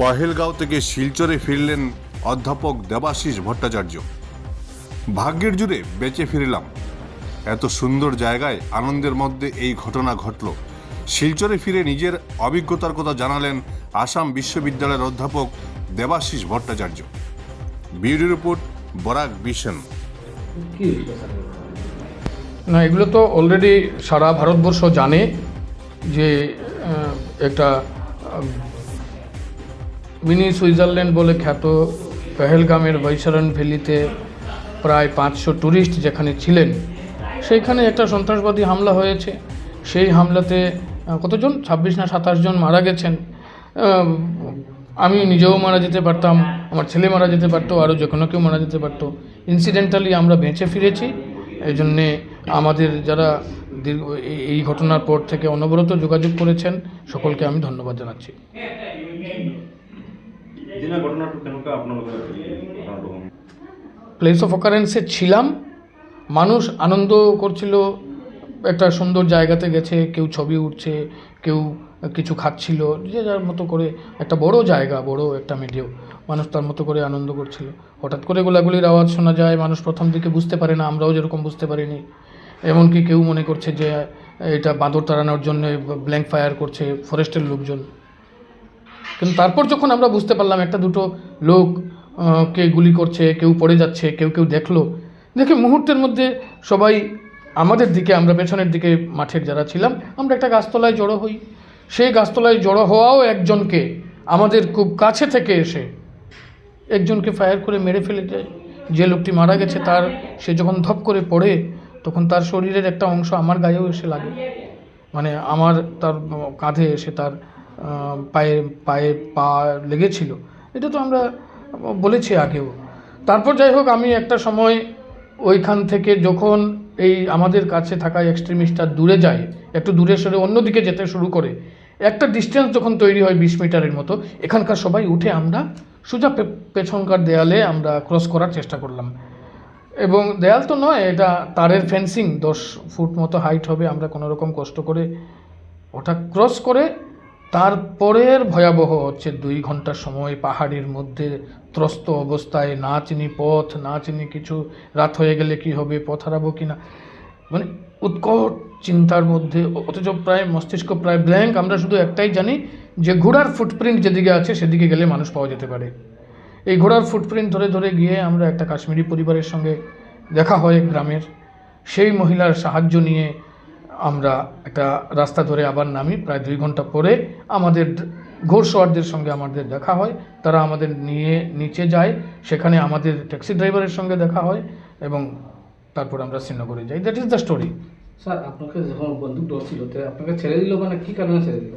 পহেলগাঁও থেকে শিলচরে ফিরলেন অধ্যাপক দেবাশিস ভট্টাচার্য। ভাগ্যের জুড়ে বেঁচে ফিরলাম, এত সুন্দর জায়গায় আনন্দের মধ্যে এই ঘটনা ঘটল। শিলচরে ফিরে নিজের অভিজ্ঞতার কথা জানালেন আসাম বিশ্ববিদ্যালয়ের অধ্যাপক Debashis Bhattacharya. Bureau report, Barak vision. না, এগুলো তো অলরেডি সারা ভারতবর্ষ জানে যে একটা মিনি সুইজারল্যান্ড বলে খ্যাত পেহেলগামের বৈশারণ ভ্যালিতে প্রায় 500 ট্যুরিস্ট যেখানে ছিলেন, সেইখানে একটা সন্ত্রাসবাদী হামলা হয়েছে। সেই হামলাতে কতজন 26 না 27 জন মারা গেছেন। আমি নিজেও মারা যেতে পারতাম, আমার ছেলে মারা যেতে পারতো, আরও যে কোনো কেউ মারা যেতে পারতো। ইনসিডেন্টালি আমরা বেঁচে ফিরেছি। এই জন্যে আমাদের যারা এই ঘটনার পর থেকে অনবরত যোগাযোগ করেছেন সকলকে আমি ধন্যবাদ জানাচ্ছি। প্লেস অফ অকারেন্সে ছিলাম, মানুষ আনন্দ করছিল, একটা সুন্দর জায়গাতে গেছে, কেউ ছবি উঠছে, কেউ কিছু খাচ্ছিল, যে যার মতো করে। একটা বড় জায়গা, বড় একটা মিডিয়াও, মানুষ তার মতো করে আনন্দ করছিল। হঠাৎ করে গোলাগুলির আওয়াজ শোনা যায়, মানুষ প্রথম দিকে বুঝতে পারে না, আমরাও যেরকম বুঝতে পারিনি। এমনকি কেউ মনে করছে যে এটা বাঁদর তাড়ানোর জন্য ব্ল্যাঙ্ক ফায়ার করছে ফরেস্টের লোকজন। কিন্তু তারপর যখন আমরা বুঝতে পারলাম একটা দুটো লোক কে গুলি করছে, কেউ পড়ে যাচ্ছে, কেউ কেউ দেখলো, দেখে মুহূর্তের মধ্যে সবাই আমাদের দিকে, আমরা পেছনের দিকে মাঠের যারা ছিলাম, আমরা একটা গাছতলায় জড়ো হই। সেই গাছতলায় জড়ো হওয়াও একজনকে আমাদের খুব কাছে থেকে এসে একজনকে ফায়ার করে মেরে ফেলে যায়। যে লোকটি মারা গেছে সে যখন ধপ করে পড়ে, তখন তার শরীরের একটা অংশ আমার গায়েও এসে লাগে, মানে তার কাঁধে এসে তার পা লেগেছিল। এটা তো আমরা বলেছি আগেও। তারপর যাই হোক, আমি একটা সময় ওইখান থেকে যখন এই আমাদের কাছে থাকা এক্সট্রিমিস্টটা দূরে যায়, একটু দূরে সরে অন্যদিকে যেতে শুরু করে, একটা ডিস্টেন্স যখন তৈরি হয় 20 মিটারের মতো, এখানকার সবাই উঠে আমরা সোজা পেছনকার দেয়ালে আমরা ক্রস করার চেষ্টা করলাম। এবং দেয়াল তো নয়, এটা তারের ফেন্সিং, 10 ফুট মতো হাইট হবে। আমরা কোনো রকম কষ্ট করে ওটা ক্রস করে, তারপরের ভয়াবহ হচ্ছে 2 ঘন্টার সময় পাহাড়ের মধ্যে ত্রস্ত অবস্থায়, না চিনি পথ, না চিনি কিছু, রাত হয়ে গেলে কি হবে, পথ হারাবো কিনা, মানে উৎকট চিন্তার মধ্যে। অথচ প্রায় মস্তিষ্ক প্রায় ব্ল্যাঙ্ক। আমরা শুধু একটাই জানি যে ঘোড়ার ফুটপ্রিন্ট যেদিকে আছে সেদিকে গেলে মানুষ পাওয়া যেতে পারে। এই ঘোড়ার ফুটপ্রিন্ট ধরে ধরে গিয়ে আমরা একটা কাশ্মীরি পরিবারের সঙ্গে দেখা হয় গ্রামের। সেই মহিলার সাহায্য নিয়ে আমরা একটা রাস্তা ধরে আবার নামি। প্রায় 2 ঘন্টা পরে আমাদের ঘোড়সওয়ারদের সঙ্গে আমাদের দেখা হয়, তারা আমাদের নিয়ে নিচে যায়। সেখানে আমাদের ট্যাক্সি ড্রাইভারের সঙ্গে দেখা হয় এবং তারপর আমরা শ্রীনগরে যাই। That is the story. Sir, আপনাকে যখন বন্দুক ধরছিল, আপনাকে ছেড়ে দিল, মানে কী কারণে ছেড়ে দিল?